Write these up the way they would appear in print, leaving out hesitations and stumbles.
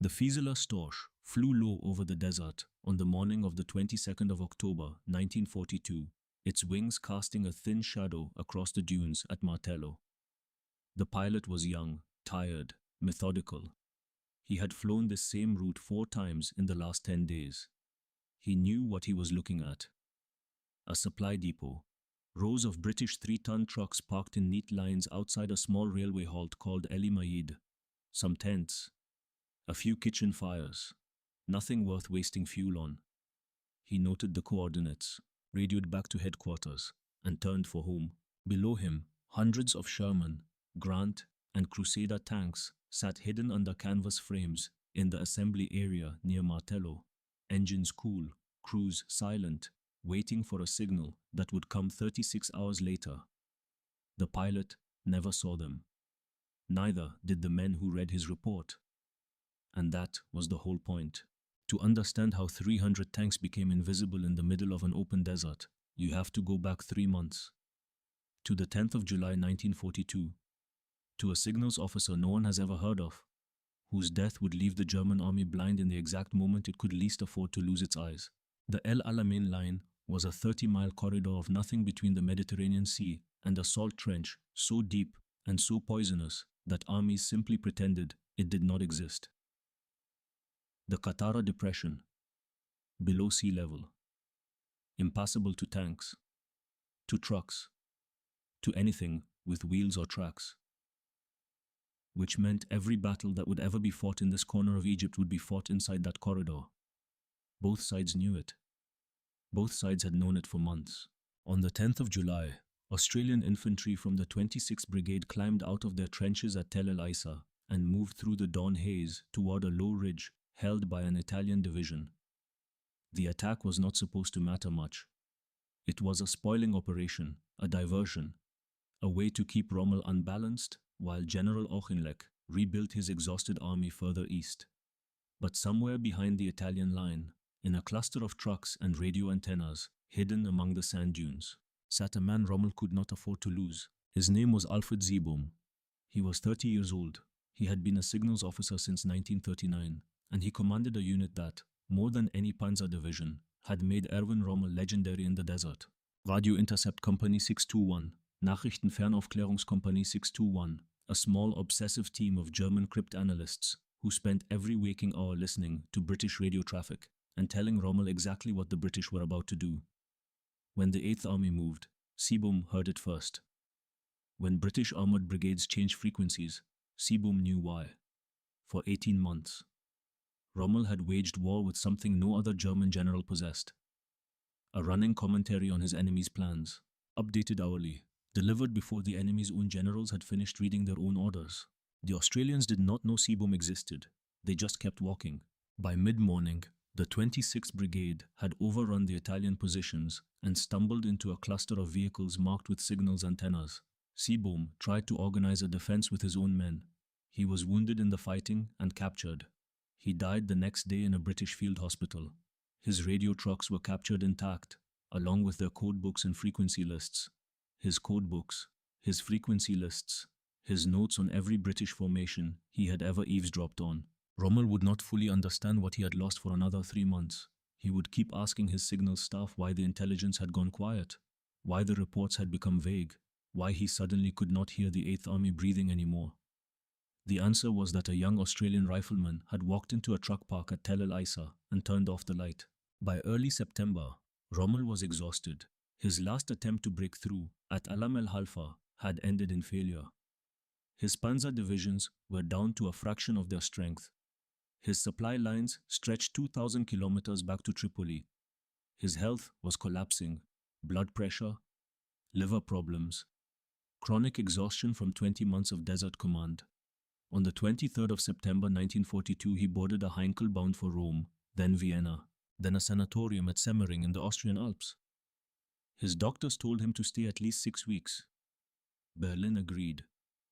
The Fieseler Storch flew low over the desert on the morning of the 22nd of October, 1942, its wings casting a thin shadow across the dunes at Martello. The pilot was young, tired, methodical. He had flown this same route 4 times in the last 10 days. He knew what he was looking at. A supply depot. Rows of British 3-ton trucks parked in neat lines outside a small railway halt called El Maid. Some tents. A few kitchen fires. Nothing worth wasting fuel on. He noted the coordinates, radioed back to headquarters, and turned for home. Below him, hundreds of Sherman, Grant, and Crusader tanks sat hidden under canvas frames in the assembly area near Martello, engines cool, crews silent, waiting for a signal that would come 36 hours later. The pilot never saw them. Neither did the men who read his report. And that was the whole point. To understand how 300 tanks became invisible in the middle of an open desert, you have to go back 3 months. To the 10th of July 1942. To a signals officer no one has ever heard of, whose death would leave the German army blind in the exact moment it could least afford to lose its eyes. The El Alamein line was a 30-mile corridor of nothing between the Mediterranean Sea and a salt trench so deep and so poisonous that armies simply pretended it did not exist. The Katara Depression, below sea level, impassable to tanks, to trucks, to anything with wheels or tracks, which meant every battle that would ever be fought in this corner of Egypt would be fought inside that corridor. Both sides knew it. Both sides had known it for months. On the 10th of July, Australian infantry from the 26th Brigade climbed out of their trenches at Tel El Isa and moved through the dawn haze toward a low ridge held by an Italian division. The attack was not supposed to matter much. It was a spoiling operation, a diversion, a way to keep Rommel unbalanced while General Auchinleck rebuilt his exhausted army further east. But somewhere behind the Italian line, in a cluster of trucks and radio antennas hidden among the sand dunes, sat a man Rommel could not afford to lose. His name was Alfred Seebohm. He was 30 years old. He had been a signals officer since 1939, and he commanded a unit that, more than any Panzer division, had made Erwin Rommel legendary in the desert. Radio Intercept Company 621, Nachrichtenfernaufklärungskompanie 621, a small obsessive team of German cryptanalysts who spent every waking hour listening to British radio traffic and telling Rommel exactly what the British were about to do. When the 8th Army moved, Seebohm heard it first. When British armoured brigades changed frequencies, Seebohm knew why. For 18 months, Rommel had waged war with something no other German general possessed. A running commentary on his enemy's plans, updated hourly, delivered before the enemy's own generals had finished reading their own orders. The Australians did not know Seebohm existed. They just kept walking. By mid-morning, the 26th Brigade had overrun the Italian positions and stumbled into a cluster of vehicles marked with signals antennas. Seebohm tried to organize a defense with his own men. He was wounded in the fighting and captured. He died the next day in a British field hospital. His radio trucks were captured intact, along with their codebooks and frequency lists. His codebooks, his frequency lists, his notes on every British formation he had ever eavesdropped on. Rommel would not fully understand what he had lost for another 3 months. He would keep asking his signals staff why the intelligence had gone quiet, why the reports had become vague, why he suddenly could not hear the 8th Army breathing anymore. The answer was that a young Australian rifleman had walked into a truck park at Tel El Isa and turned off the light. By early September, Rommel was exhausted. His last attempt to break through at Alam el Halfa had ended in failure. His panzer divisions were down to a fraction of their strength. His supply lines stretched 2,000 kilometers back to Tripoli. His health was collapsing. Blood pressure, liver problems, chronic exhaustion from 20 months of desert command. On the 23rd of September 1942, he boarded a Heinkel bound for Rome, then Vienna, then a sanatorium at Semmering in the Austrian Alps. His doctors told him to stay at least 6 weeks. Berlin agreed.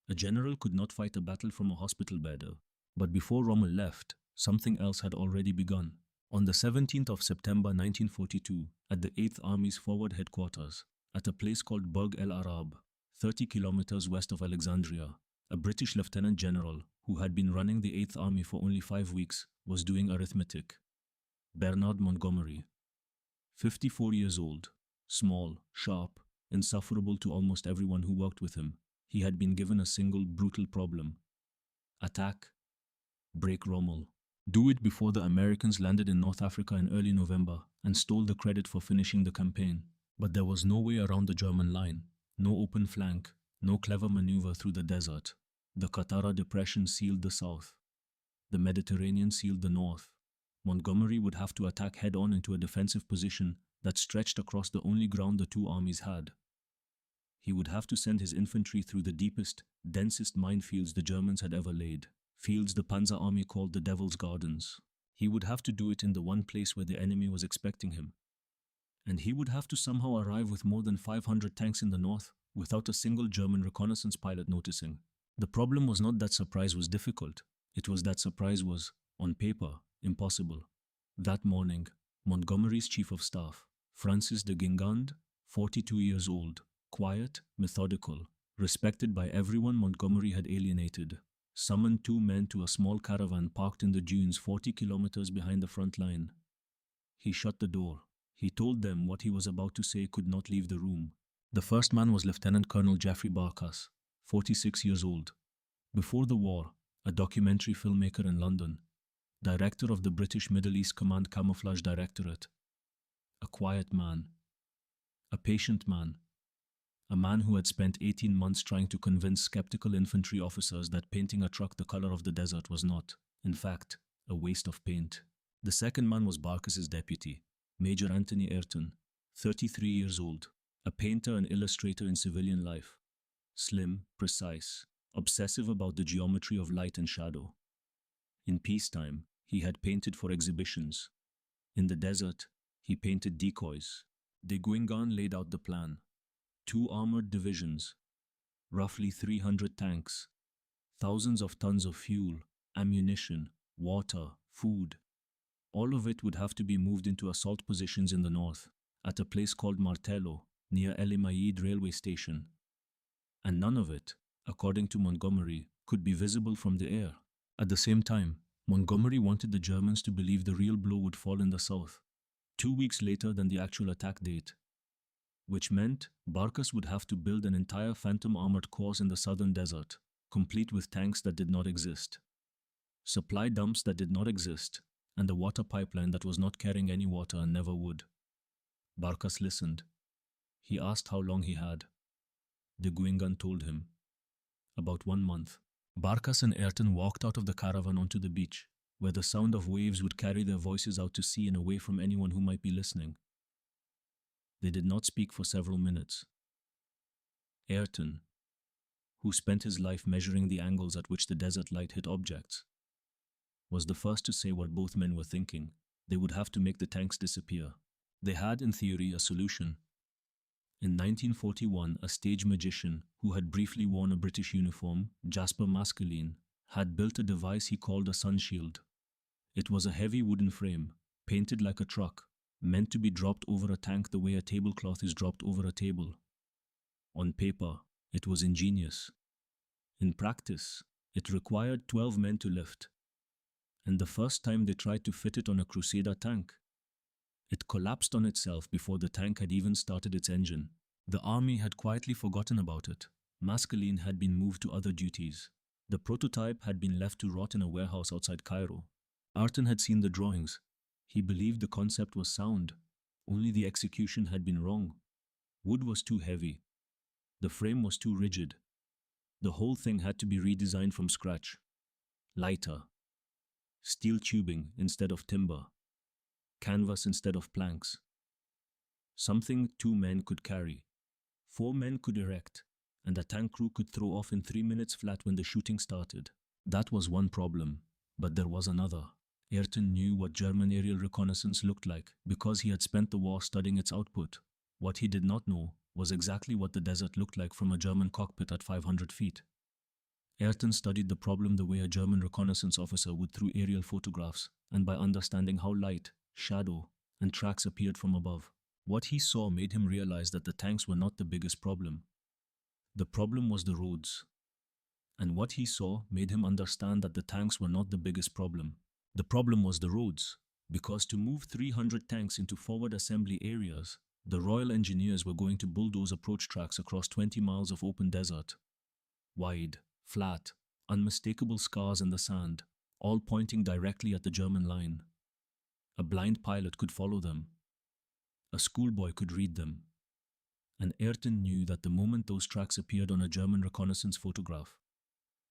A general could not fight a battle from a hospital bed. But before Rommel left, something else had already begun. On the 17th of September 1942, at the 8th Army's forward headquarters, at a place called Burg el Arab, 30 kilometers west of Alexandria, a British lieutenant general, who had been running the 8th Army for only 5 weeks, was doing arithmetic. Bernard Montgomery, 54 years old, small, sharp, insufferable to almost everyone who worked with him, he had been given a single brutal problem. Attack, break Rommel. Do it before the Americans landed in North Africa in early November and stole the credit for finishing the campaign. But there was no way around the German line, no open flank, no clever maneuver through the desert. The Qattara Depression sealed the south. The Mediterranean sealed the north. Montgomery would have to attack head-on into a defensive position that stretched across the only ground the two armies had. He would have to send his infantry through the deepest, densest minefields the Germans had ever laid, fields the Panzer Army called the Devil's Gardens. He would have to do it in the one place where the enemy was expecting him. And he would have to somehow arrive with more than 500 tanks in the north, without a single German reconnaissance pilot noticing. The problem was not that surprise was difficult, it was that surprise was, on paper, impossible. That morning, Montgomery's chief of staff, Francis de Guingand, 42 years old, quiet, methodical, respected by everyone Montgomery had alienated, summoned 2 men to a small caravan parked in the dunes 40 kilometers behind the front line. He shut the door. He told them what he was about to say could not leave the room. The first man was Lieutenant Colonel Geoffrey Barkas, 46 years old. Before the war, a documentary filmmaker in London, director of the British Middle East Command Camouflage Directorate. A quiet man. A patient man. A man who had spent 18 months trying to convince skeptical infantry officers that painting a truck the color of the desert was not, in fact, a waste of paint. The second man was Barkas's deputy, Major Anthony Ayrton, 33 years old, a painter and illustrator in civilian life. Slim, precise, obsessive about the geometry of light and shadow. In peacetime, he had painted for exhibitions. In the desert, he painted decoys. De Guingand laid out the plan. 2 armored divisions, roughly 300 tanks, thousands of tons of fuel, ammunition, water, food. All of it would have to be moved into assault positions in the north, at a place called Martello, near El Imaid railway station. And none of it, according to Montgomery, could be visible from the air. At the same time, Montgomery wanted the Germans to believe the real blow would fall in the south, 2 weeks later than the actual attack date, which meant Barkas would have to build an entire phantom armored corps in the southern desert, complete with tanks that did not exist, supply dumps that did not exist, and a water pipeline that was not carrying any water and never would. Barkas listened. He asked how long he had. De Guingand told him. About 1 month. Barkas and Ayrton walked out of the caravan onto the beach, where the sound of waves would carry their voices out to sea and away from anyone who might be listening. They did not speak for several minutes. Ayrton, who spent his life measuring the angles at which the desert light hit objects, was the first to say what both men were thinking. They would have to make the tanks disappear. They had, in theory, a solution. In 1941, a stage magician who had briefly worn a British uniform, Jasper Maskelyne, had built a device he called a sunshield. It was a heavy wooden frame, painted like a truck, meant to be dropped over a tank the way a tablecloth is dropped over a table. On paper, it was ingenious. In practice, it required 12 men to lift. And the first time they tried to fit it on a Crusader tank, it collapsed on itself before the tank had even started its engine. The army had quietly forgotten about it. Maskelyne had been moved to other duties. The prototype had been left to rot in a warehouse outside Cairo. Ayrton had seen the drawings. He believed the concept was sound, only the execution had been wrong. Wood was too heavy. The frame was too rigid. The whole thing had to be redesigned from scratch. Lighter. Steel tubing instead of timber. Canvas instead of planks. Something 2 men could carry. 4 men could erect, and a tank crew could throw off in 3 minutes flat when the shooting started. That was one problem, but there was another. Ayrton knew what German aerial reconnaissance looked like because he had spent the war studying its output. What he did not know was exactly what the desert looked like from a German cockpit at 500 feet. Ayrton studied the problem the way a German reconnaissance officer would through aerial photographs and by understanding how light, shadow, and tracks appeared from above. What he saw made him realize that the tanks were not the biggest problem. The problem was the roads. And what he saw made him understand that the tanks were not the biggest problem. The problem was the roads, because to move 300 tanks into forward assembly areas, the Royal Engineers were going to bulldoze approach tracks across 20 miles of open desert. Wide, flat, unmistakable scars in the sand, all pointing directly at the German line. A blind pilot could follow them. A schoolboy could read them. And Ayrton knew that the moment those tracks appeared on a German reconnaissance photograph,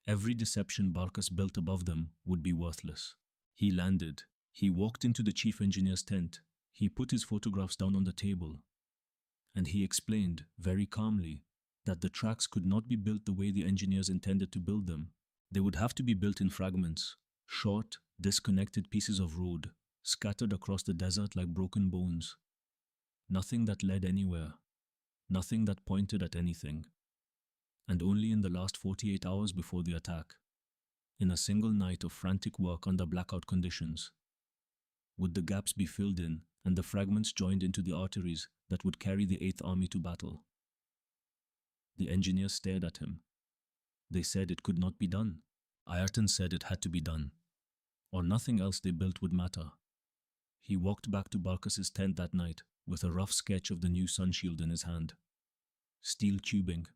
every deception Barkas built above them would be worthless. He landed. He walked into the chief engineer's tent. He put his photographs down on the table. And he explained, very calmly, that the tracks could not be built the way the engineers intended to build them. They would have to be built in fragments, short, disconnected pieces of road, scattered across the desert like broken bones. Nothing that led anywhere. Nothing that pointed at anything. And only in the last 48 hours before the attack, in a single night of frantic work under blackout conditions, would the gaps be filled in and the fragments joined into the arteries that would carry the 8th Army to battle. The engineers stared at him. They said it could not be done. Ayrton said it had to be done, or nothing else they built would matter. He walked back to Barkas's tent that night with a rough sketch of the new sunshield in his hand. Steel tubing,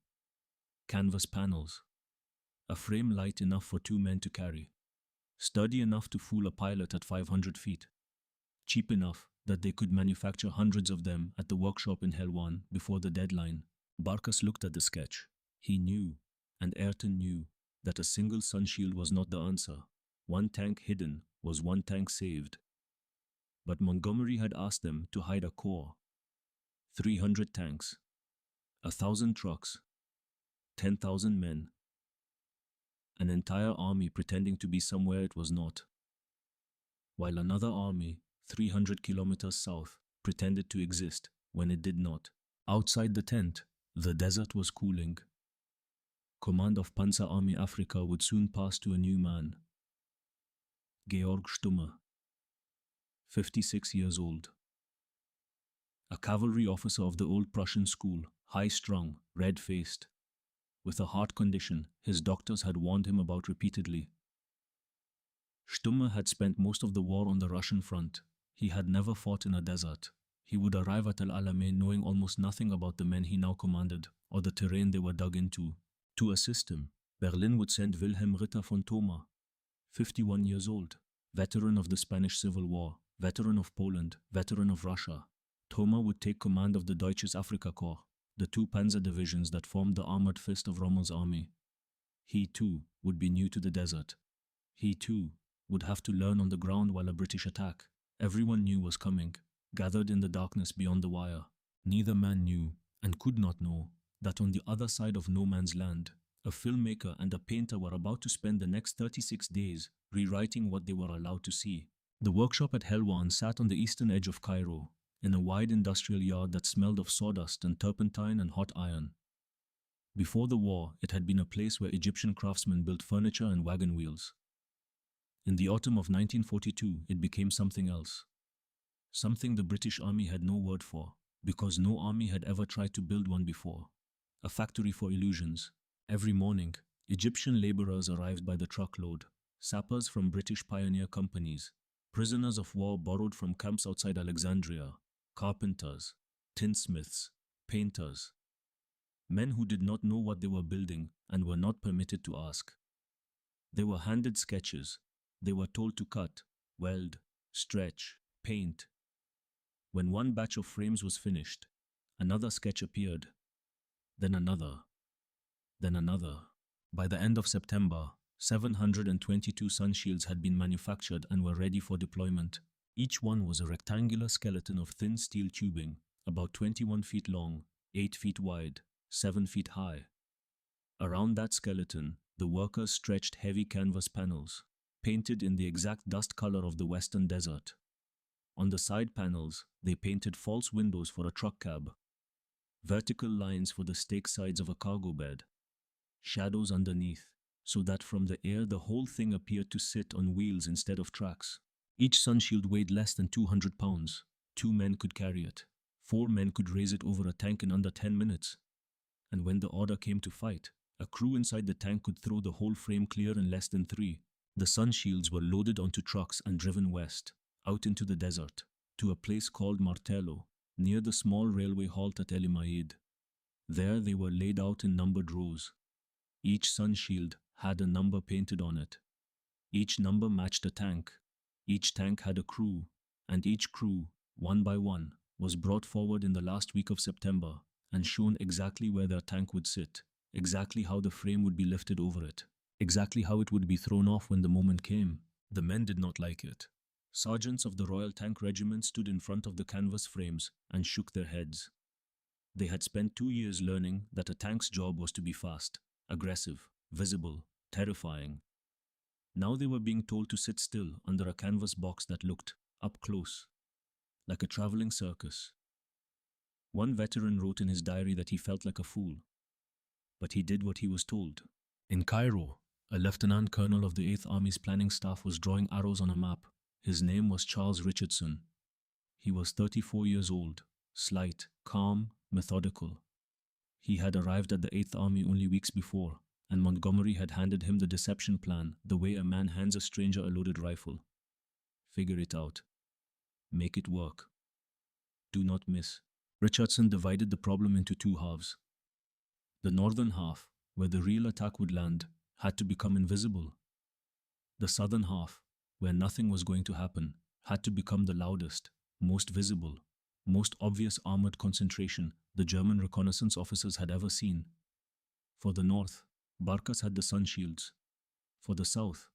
canvas panels, a frame light enough for 2 men to carry, sturdy enough to fool a pilot at 500 feet, cheap enough that they could manufacture hundreds of them at the workshop in Helwan before the deadline. Barkas looked at the sketch. He knew, and Ayrton knew, that a single sunshield was not the answer. One tank hidden was one tank saved. But Montgomery had asked them to hide a corps. 300 tanks, 1,000 trucks, 10,000 men. An entire army pretending to be somewhere it was not. While another army, 300 kilometers south, pretended to exist when it did not. Outside the tent, the desert was cooling. Command of Panzer Army Africa would soon pass to a new man. Georg Stumme, 56 years old. A cavalry officer of the old Prussian school, high-strung, red-faced, with a heart condition his doctors had warned him about repeatedly. Stumme had spent most of the war on the Russian front. He had never fought in a desert. He would arrive at El Alamein knowing almost nothing about the men he now commanded or the terrain they were dug into. To assist him, Berlin would send Wilhelm Ritter von Thoma, 51 years old, veteran of the Spanish Civil War, veteran of Poland, veteran of Russia. Thoma would take command of the Deutsches Afrika Korps, the 2 panzer divisions that formed the armored fist of Rommel's army. He too would be new to the desert. He too would have to learn on the ground while a British attack, everyone knew, was coming, gathered in the darkness beyond the wire. Neither man knew, and could not know, that on the other side of no man's land, a filmmaker and a painter were about to spend the next 36 days rewriting what they were allowed to see. The workshop at Helwan sat on the eastern edge of Cairo, in a wide industrial yard that smelled of sawdust and turpentine and hot iron. Before the war, it had been a place where Egyptian craftsmen built furniture and wagon wheels. In the autumn of 1942, it became something else. Something the British Army had no word for, because no army had ever tried to build one before. A factory for illusions. Every morning, Egyptian laborers arrived by the truckload, sappers from British pioneer companies, prisoners of war borrowed from camps outside Alexandria, carpenters, tinsmiths, painters. Men who did not know what they were building and were not permitted to ask. They were handed sketches. They were told to cut, weld, stretch, paint. When one batch of frames was finished, another sketch appeared, then another, then another. By the end of September, 722 sunshields had been manufactured and were ready for deployment. Each one was a rectangular skeleton of thin steel tubing, about 21 feet long, 8 feet wide, 7 feet high. Around that skeleton, the workers stretched heavy canvas panels, painted in the exact dust color of the western desert. On the side panels, they painted false windows for a truck cab, vertical lines for the stake sides of a cargo bed, shadows underneath, so that from the air the whole thing appeared to sit on wheels instead of tracks. Each sunshield weighed less than 200 pounds. 2 men could carry it. 4 men could raise it over a tank in under 10 minutes. And when the order came to fight, A crew inside the tank could throw the whole frame clear in less than 3. The sun shields were loaded onto trucks and driven west, out into the desert, to a place called Martello, near the small railway halt at El Imaid. There they were laid out in numbered rows. Each sun shield had a number painted on it. Each number matched a tank. Each tank had a crew, and each crew, one by one, was brought forward in the last week of September and shown exactly where their tank would sit, exactly how the frame would be lifted over it, exactly how it would be thrown off when the moment came. The men did not like it. Sergeants of the Royal Tank Regiment stood in front of the canvas frames and shook their heads. They had spent 2 years learning that a tank's job was to be fast, aggressive, visible, terrifying. Now they were being told to sit still under a canvas box that looked, up close, like a traveling circus. One veteran wrote in his diary that he felt like a fool, but he did what he was told. In Cairo, a lieutenant colonel of the 8th Army's planning staff was drawing arrows on a map. His name was Charles Richardson. He was 34 years old, slight, calm, methodical. He had arrived at the 8th Army only weeks before, and Montgomery had handed him the deception plan the way a man hands a stranger a loaded rifle. Figure it out. Make it work. Do not miss. Richardson divided the problem into 2 halves. The northern half, where the real attack would land, had to become invisible. The southern half, where nothing was going to happen, had to become the loudest, most visible, most obvious armored concentration the German reconnaissance officers had ever seen. For the north, Barkas had the sun shields. For the south,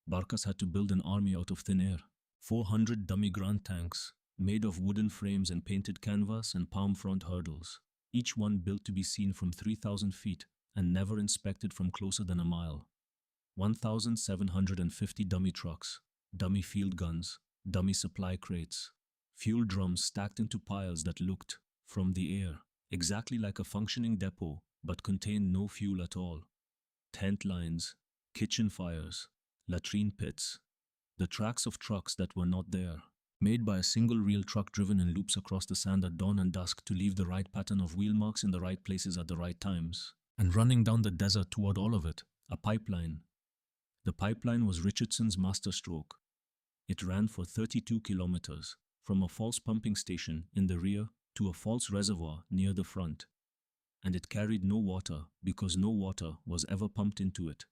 Barkas had to build an army out of thin air. 400 dummy Grand tanks, made of wooden frames and painted canvas and palm front hurdles, each one built to be seen from 3,000 feet and never inspected from closer than a mile. 1,750 dummy trucks, dummy field guns, dummy supply crates, fuel drums stacked into piles that looked, from the air, exactly like a functioning depot but contained no fuel at all. Tent lines, kitchen fires, latrine pits, the tracks of trucks that were not there, made by a single reel truck driven in loops across the sand at dawn and dusk to leave the right pattern of wheel marks in the right places at the right times. And running down the desert toward all of it, a pipeline. The pipeline was Richardson's masterstroke. It ran for 32 kilometers, from a false pumping station in the rear to a false reservoir near the front. And it carried no water because no water was ever pumped into it.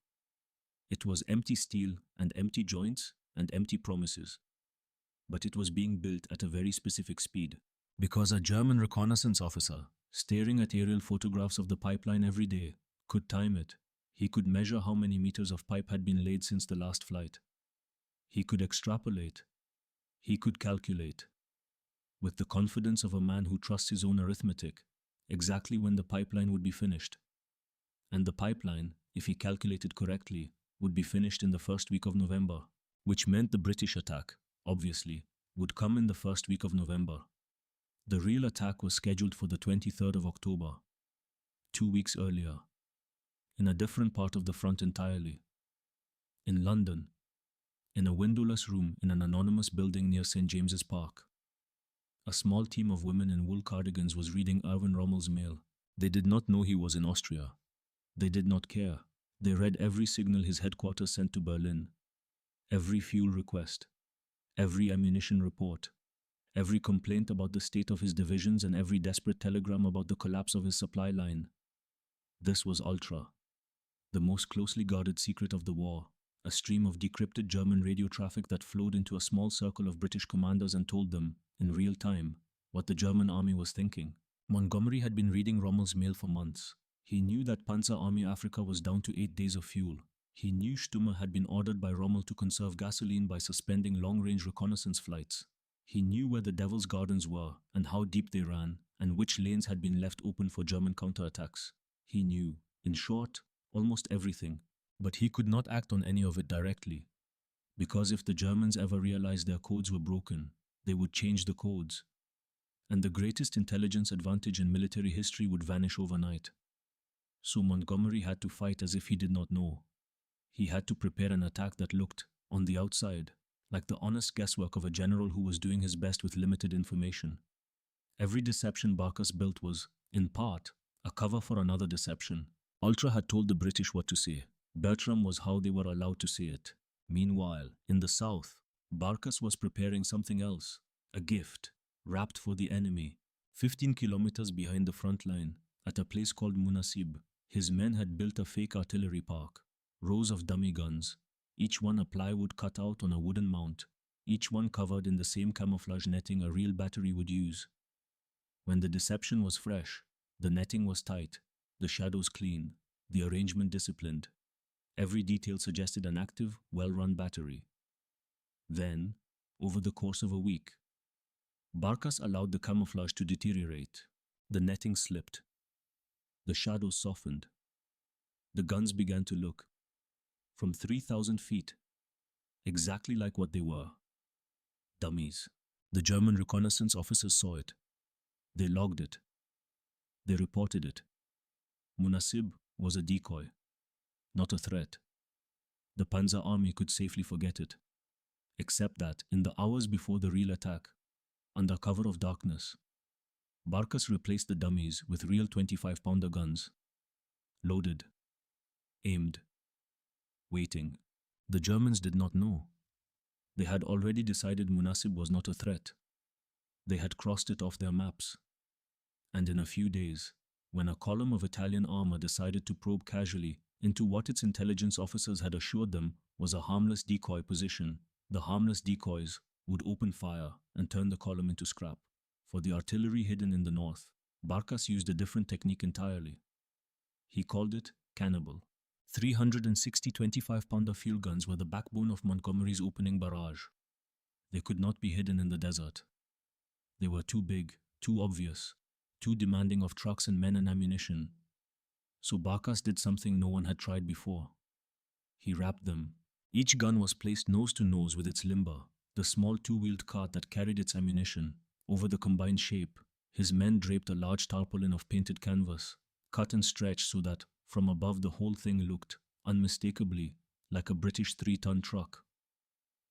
It was empty steel and empty joints and empty promises. But it was being built at a very specific speed, because a German reconnaissance officer, staring at aerial photographs of the pipeline every day, could time it. He could measure how many meters of pipe had been laid since the last flight. He could extrapolate. He could calculate, with the confidence of a man who trusts his own arithmetic, exactly when the pipeline would be finished. And the pipeline, if he calculated correctly, would be finished in the first week of November, which meant the British attack, obviously, would come in the first week of November. The real attack was scheduled for the 23rd of October, 2 weeks earlier, in a different part of the front entirely. In London, in a windowless room in an anonymous building near St. James's Park. A small team of women in wool cardigans was reading Erwin Rommel's mail. They did not know he was in Austria. They did not care. They read every signal his headquarters sent to Berlin, every fuel request, every ammunition report, every complaint about the state of his divisions and every desperate telegram about the collapse of his supply line. This was Ultra, the most closely guarded secret of the war, a stream of decrypted German radio traffic that flowed into a small circle of British commanders and told them, in real time, what the German army was thinking. Montgomery had been reading Rommel's mail for months. He knew that Panzer Army Africa was down to 8 days of fuel. He knew Stumme had been ordered by Rommel to conserve gasoline by suspending long-range reconnaissance flights. He knew where the Devil's Gardens were and how deep they ran and which lanes had been left open for German counterattacks. He knew, in short, almost everything, but he could not act on any of it directly. Because if the Germans ever realized their codes were broken, they would change the codes. And the greatest intelligence advantage in military history would vanish overnight. So Montgomery had to fight as if he did not know. He had to prepare an attack that looked, on the outside, like the honest guesswork of a general who was doing his best with limited information. Every deception Barkas built was, in part, a cover for another deception. Ultra had told the British what to say. Bertram was how they were allowed to say it. Meanwhile, in the south, Barkas was preparing something else. A gift, wrapped for the enemy. 15 kilometers behind the front line, at a place called Munasib, his men had built a fake artillery park. Rows of dummy guns, each one a plywood cut out on a wooden mount, each one covered in the same camouflage netting a real battery would use. When the deception was fresh, the netting was tight, the shadows clean, the arrangement disciplined. Every detail suggested an active, well-run battery. Then, over the course of a week, Barkas allowed the camouflage to deteriorate. The netting slipped. The shadows softened. The guns began to look, from 3,000 feet, exactly like what they were. Dummies. The German reconnaissance officers saw it. They logged it. They reported it. Munasib was a decoy, not a threat. The Panzer Army could safely forget it, except that in the hours before the real attack, under cover of darkness, Barkas replaced the dummies with real 25-pounder guns, loaded, aimed, waiting. The Germans did not know. They had already decided Munasib was not a threat. They had crossed it off their maps. And in a few days, when a column of Italian armor decided to probe casually into what its intelligence officers had assured them was a harmless decoy position, the harmless decoys would open fire and turn the column into scrap. For the artillery hidden in the north, Barkas used a different technique entirely. He called it cannibal. 360 25-pounder field guns were the backbone of Montgomery's opening barrage. They could not be hidden in the desert. They were too big, too obvious, too demanding of trucks and men and ammunition. So Barkas did something no one had tried before. He wrapped them. Each gun was placed nose to nose with its limber, the small two-wheeled cart that carried its ammunition, over the combined shape. His men draped a large tarpaulin of painted canvas, cut and stretched so that, from above, the whole thing looked, unmistakably, like a British 3-ton truck.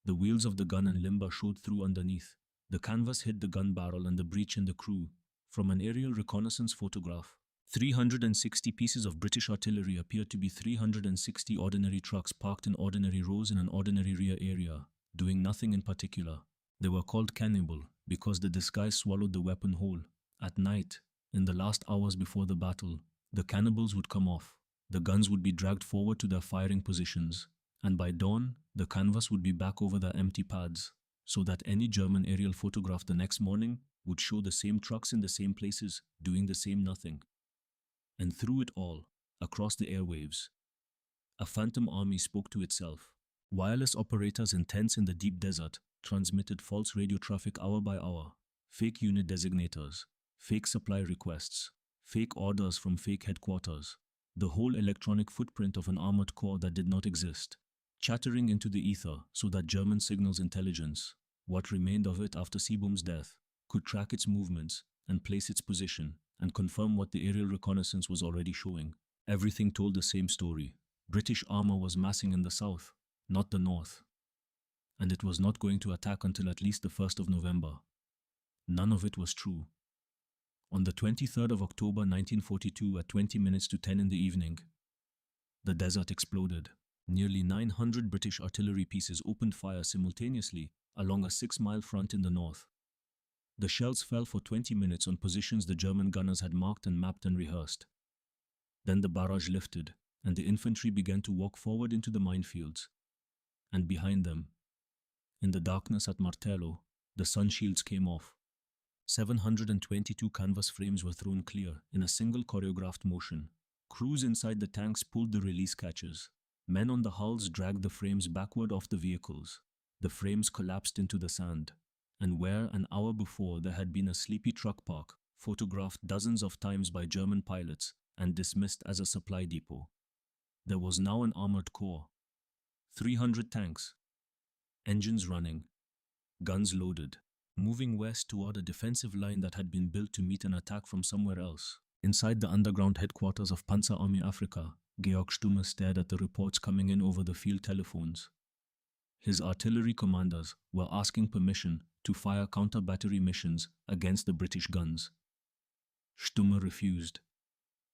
The wheels of the gun and limber showed through underneath. The canvas hid the gun barrel and the breech in the crew. From an aerial reconnaissance photograph, 360 pieces of British artillery appeared to be 360 ordinary trucks parked in ordinary rows in an ordinary rear area, doing nothing in particular. They were called cannibal because the disguise swallowed the weapon whole. At night, in the last hours before the battle, the cannibals would come off. The guns would be dragged forward to their firing positions, and by dawn, the canvas would be back over their empty pads, so that any German aerial photograph the next morning would show the same trucks in the same places, doing the same nothing. And through it all, across the airwaves, a phantom army spoke to itself. Wireless operators in tents in the deep desert transmitted false radio traffic hour by hour, fake unit designators, fake supply requests, fake orders from fake headquarters, the whole electronic footprint of an armored corps that did not exist, chattering into the ether so that German signals intelligence, what remained of it after Seebohm's death, could track its movements and place its position and confirm what the aerial reconnaissance was already showing. Everything told the same story. British armor was massing in the south, not the north. And it was not going to attack until at least the 1st of November. None of it was true. On the 23rd of October 1942 at 20 minutes to 10 in the evening, the desert exploded. Nearly 900 British artillery pieces opened fire simultaneously along a 6-mile front in the north. The shells fell for 20 minutes on positions the German gunners had marked and mapped and rehearsed. Then the barrage lifted, and the infantry began to walk forward into the minefields. And behind them, in the darkness at Martello, the sun shields came off. 722 canvas frames were thrown clear in a single choreographed motion. Crews inside the tanks pulled the release catches. Men on the hulls dragged the frames backward off the vehicles. The frames collapsed into the sand. And where an hour before there had been a sleepy truck park, photographed dozens of times by German pilots and dismissed as a supply depot, there was now an armored corps. 300 tanks, engines running, guns loaded, moving west toward a defensive line that had been built to meet an attack from somewhere else. Inside the underground headquarters of Panzer Army Africa, Georg Stumme stared at the reports coming in over the field telephones. His artillery commanders were asking permission to fire counter-battery missions against the British guns. Stumme refused.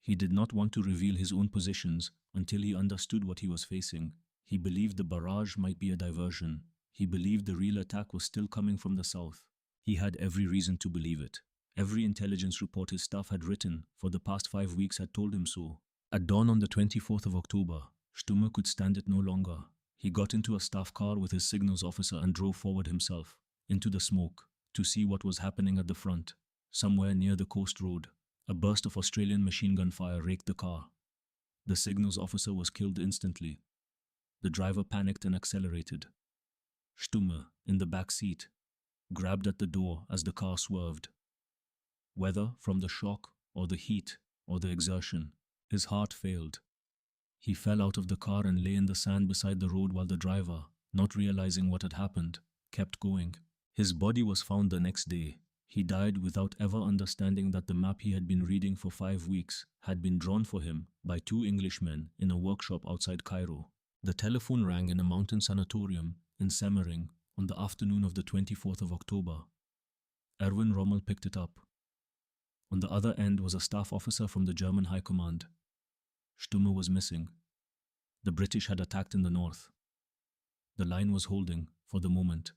He did not want to reveal his own positions until he understood what he was facing. He believed the barrage might be a diversion. He believed the real attack was still coming from the south. He had every reason to believe it. Every intelligence report his staff had written for the past 5 weeks had told him so. At dawn on the 24th of October, Stumme could stand it no longer. He got into a staff car with his signals officer and drove forward himself, into the smoke, to see what was happening at the front. Somewhere near the coast road, a burst of Australian machine gun fire raked the car. The signals officer was killed instantly. The driver panicked and accelerated. Stumme, in the back seat, grabbed at the door as the car swerved. Whether from the shock or the heat or the exertion, his heart failed. He fell out of the car and lay in the sand beside the road while the driver, not realizing what had happened, kept going. His body was found the next day. He died without ever understanding that the map he had been reading for 5 weeks had been drawn for him by 2 Englishmen in a workshop outside Cairo. The telephone rang in a mountain sanatorium in Semmering on the afternoon of the 24th of October. Erwin Rommel picked it up. On the other end was a staff officer from the German High Command. Stumme was missing. The British had attacked in the north. The line was holding for the moment.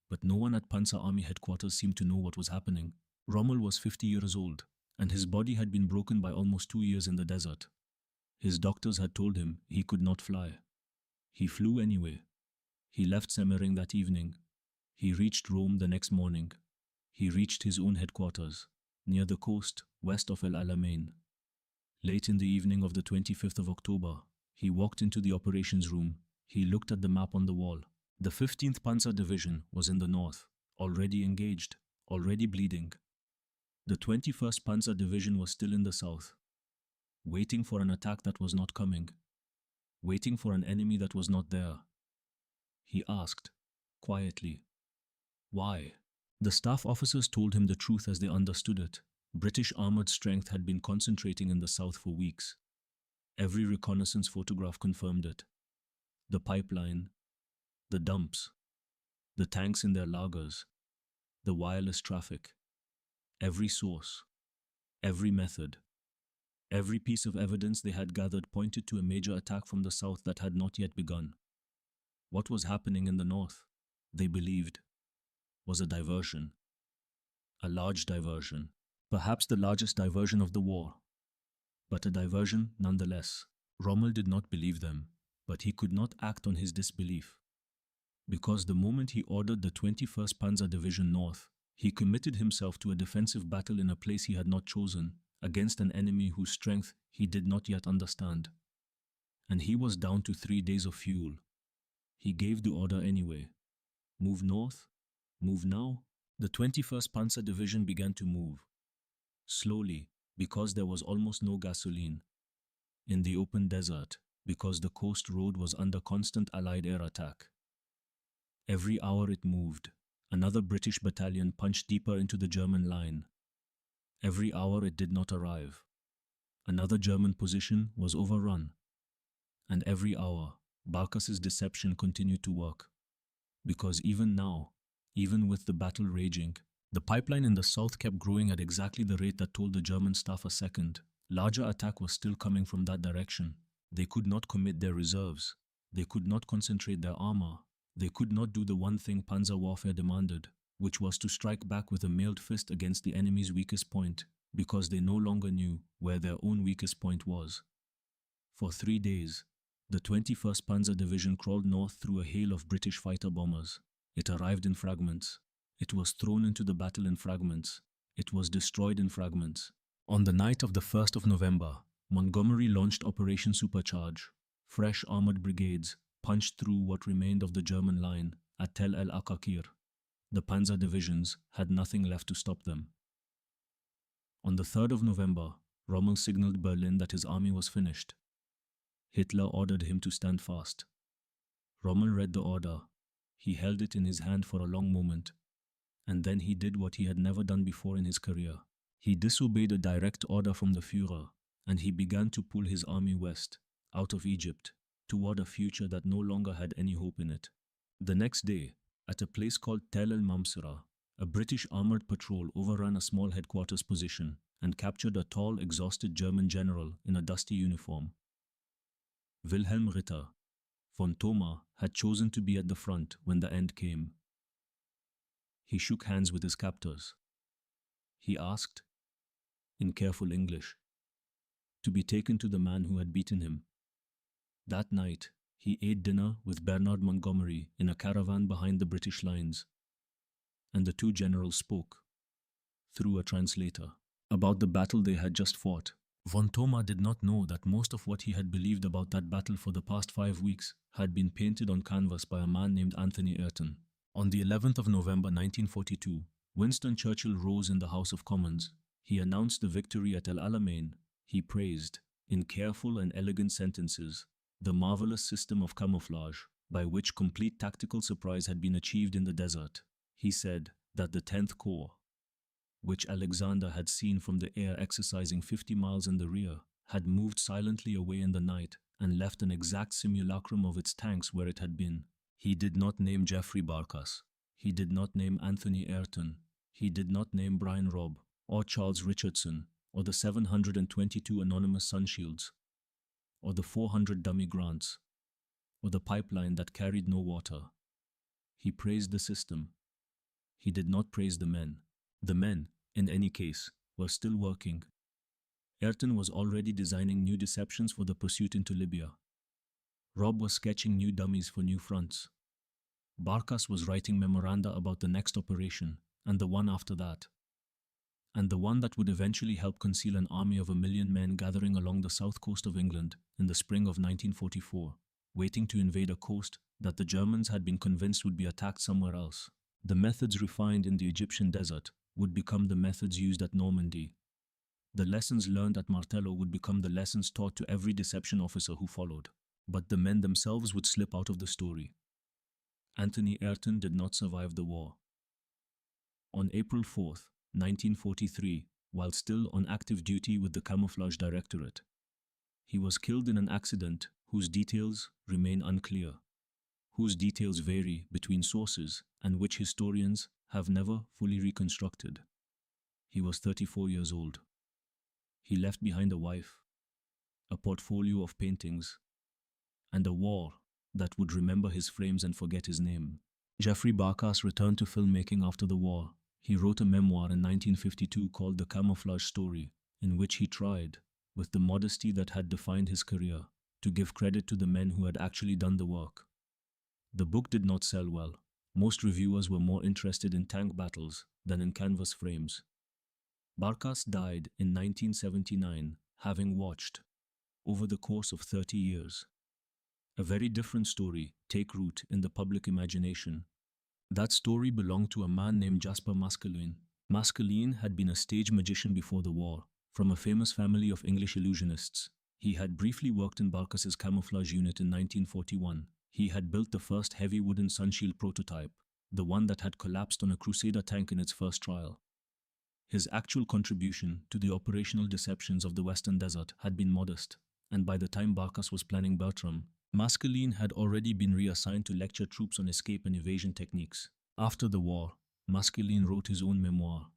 But no one at Panzer Army headquarters seemed to know what was happening. Rommel was 50 years old, and his body had been broken by almost 2 years in the desert. His doctors had told him he could not fly. He flew anyway. He left Semmering that evening. He reached Rome the next morning. He reached his own headquarters, near the coast, west of El Alamein. Late in the evening of the 25th of October, he walked into the operations room. He looked at the map on the wall. The 15th Panzer Division was in the north, already engaged, already bleeding. The 21st Panzer Division was still in the south, waiting for an attack that was not coming, waiting for an enemy that was not there. He asked, quietly, why? The staff officers told him the truth as they understood it. British armoured strength had been concentrating in the south for weeks. Every reconnaissance photograph confirmed it. The pipeline, the dumps, the tanks in their lagers, the wireless traffic, every source, every method, every piece of evidence they had gathered pointed to a major attack from the south that had not yet begun. What was happening in the north, they believed, was a diversion. A large diversion, perhaps the largest diversion of the war. But a diversion nonetheless. Rommel did not believe them, but he could not act on his disbelief. Because the moment he ordered the 21st Panzer Division north, he committed himself to a defensive battle in a place he had not chosen, against an enemy whose strength he did not yet understand. And he was down to 3 days of fuel. He gave the order anyway. Move north? Move now? The 21st Panzer Division began to move. Slowly, because there was almost no gasoline. In the open desert, because the coast road was under constant Allied air attack. Every hour it moved. Another British battalion punched deeper into the German line. Every hour it did not arrive. Another German position was overrun. And every hour, Barkas's deception continued to work. Because even now, even with the battle raging, the pipeline in the south kept growing at exactly the rate that told the German staff a second. Larger attack was still coming from that direction. They could not commit their reserves. They could not concentrate their armor. They could not do the one thing panzer warfare demanded, which was to strike back with a mailed fist against the enemy's weakest point, because they no longer knew where their own weakest point was. For 3 days, the 21st Panzer Division crawled north through a hail of British fighter bombers. It arrived in fragments. It was thrown into the battle in fragments. It was destroyed in fragments. On the night of the 1st of November, Montgomery launched Operation Supercharge. Fresh armored brigades punched through what remained of the German line at Tel El Akakir. The panzer divisions had nothing left to stop them. On the 3rd of November, Rommel signaled Berlin that his army was finished. Hitler ordered him to stand fast. Rommel read the order. He held it in his hand for a long moment, and then he did what he had never done before in his career. He disobeyed a direct order from the Führer, and he began to pull his army west, out of Egypt, toward a future that no longer had any hope in it. The next day, at a place called Tel el Mamsira, a British armoured patrol overran a small headquarters position and captured a tall, exhausted German general in a dusty uniform. Wilhelm Ritter von Thoma had chosen to be at the front when the end came. He shook hands with his captors. He asked, in careful English, to be taken to the man who had beaten him. That night, he ate dinner with Bernard Montgomery in a caravan behind the British lines, and the two generals spoke, through a translator, about the battle they had just fought. Von Thoma did not know that most of what he had believed about that battle for the past 5 weeks had been painted on canvas by a man named Anthony Ayrton. On the 11th of November 1942, Winston Churchill rose in the House of Commons. He announced the victory at El Alamein. He praised, in careful and elegant sentences, the marvelous system of camouflage by which complete tactical surprise had been achieved in the desert. He said that the 10th Corps, which Alexander had seen from the air exercising 50 miles in the rear, had moved silently away in the night and left an exact simulacrum of its tanks where it had been. He did not name Geoffrey Barkas. He did not name Anthony Ayrton. He did not name Brian Robb, or Charles Richardson, or the 722 anonymous sunshields, or the 400 dummy grants, or the pipeline that carried no water. He praised the system. He did not praise the men. The men, in any case, were still working. Ayrton was already designing new deceptions for the pursuit into Libya. Robb was sketching new dummies for new fronts. Barkas was writing memoranda about the next operation, and the one after that, and the one that would eventually help conceal an army of 1 million men gathering along the south coast of England in the spring of 1944, waiting to invade a coast that the Germans had been convinced would be attacked somewhere else. The methods refined in the Egyptian desert would become the methods used at Normandy. The lessons learned at Martello would become the lessons taught to every deception officer who followed. But the men themselves would slip out of the story. Anthony Ayrton did not survive the war. On April 4th, 1943, while still on active duty with the Camouflage Directorate, he was killed in an accident whose details remain unclear, whose details vary between sources and which historians have never fully reconstructed. He was 34 years old. He left behind a wife, a portfolio of paintings, and a war that would remember his frames and forget his name. Geoffrey Barkas returned to filmmaking after the war. He wrote a memoir in 1952 called The Camouflage Story, in which he tried, with the modesty that had defined his career, to give credit to the men who had actually done the work. The book did not sell well. Most reviewers were more interested in tank battles than in canvas frames. Barkas died in 1979, having watched, over the course of 30 years, a very different story take root in the public imagination. That story belonged to a man named Jasper Maskelyne. Maskelyne had been a stage magician before the war, from a famous family of English illusionists. He had briefly worked in Barkas's camouflage unit in 1941. He had built the first heavy wooden sunshield prototype, the one that had collapsed on a Crusader tank in its first trial. His actual contribution to the operational deceptions of the Western Desert had been modest, and by the time Barkas was planning Bertram, Maskelyne had already been reassigned to lecture troops on escape and evasion techniques. After the war, Maskelyne wrote his own memoir.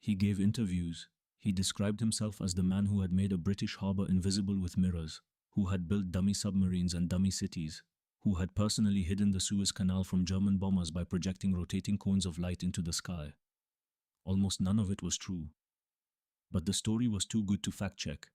He gave interviews. He described himself as the man who had made a British harbour invisible with mirrors, who had built dummy submarines and dummy cities, who had personally hidden the Suez Canal from German bombers by projecting rotating cones of light into the sky. Almost none of it was true. But the story was too good to fact-check,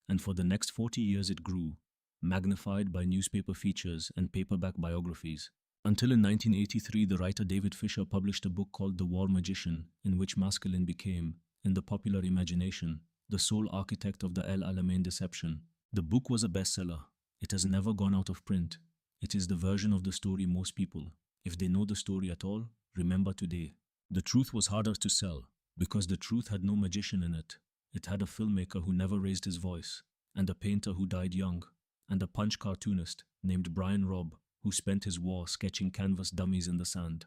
and for the next 40 years it grew, magnified by newspaper features and paperback biographies. Until in 1983, the writer David Fisher published a book called The War Magician, in which Maskelyne became, in the popular imagination, the sole architect of the El Alamein deception. The book was a bestseller. It has never gone out of print. It is the version of the story most people, if they know the story at all, remember today. The truth was harder to sell, because the truth had no magician in it. It had a filmmaker who never raised his voice, and a painter who died young, and a punch cartoonist named Brian Robb, who spent his war sketching canvas dummies in the sand,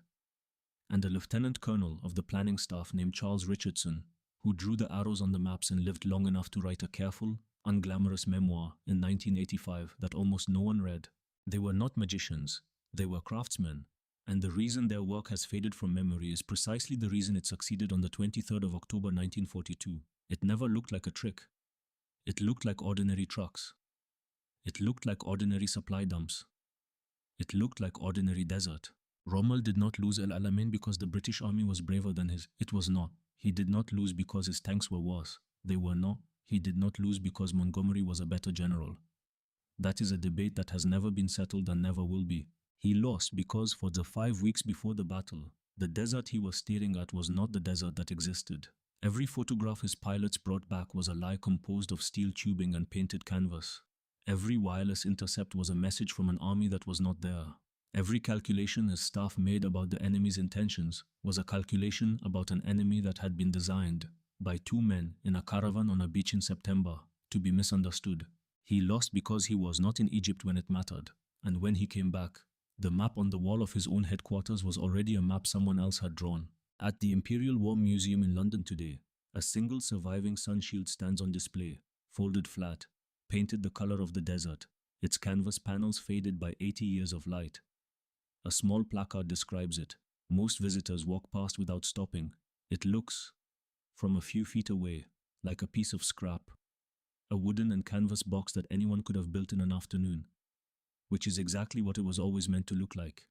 and a lieutenant colonel of the planning staff named Charles Richardson, who drew the arrows on the maps and lived long enough to write a careful, unglamorous memoir in 1985 that almost no one read. They were not magicians, they were craftsmen, and the reason their work has faded from memory is precisely the reason it succeeded on the 23rd of October 1942. It never looked like a trick. It looked like ordinary trucks. It looked like ordinary supply dumps. It looked like ordinary desert. Rommel did not lose El Alamein because the British army was braver than his. It was not. He did not lose because his tanks were worse. They were not. He did not lose because Montgomery was a better general. That is a debate that has never been settled and never will be. He lost because for the 5 weeks before the battle, the desert he was staring at was not the desert that existed. Every photograph his pilots brought back was a lie composed of steel tubing and painted canvas. Every wireless intercept was a message from an army that was not there. Every calculation his staff made about the enemy's intentions was a calculation about an enemy that had been designed by two men in a caravan on a beach in September to be misunderstood. He lost because he was not in Egypt when it mattered, and when he came back, the map on the wall of his own headquarters was already a map someone else had drawn. At the Imperial War Museum in London today, a single surviving sun shield stands on display, folded flat, painted the color of the desert, its canvas panels faded by 80 years of light. A small placard describes it. Most visitors walk past without stopping. It looks, from a few feet away, like a piece of scrap, a wooden and canvas box that anyone could have built in an afternoon, which is exactly what it was always meant to look like.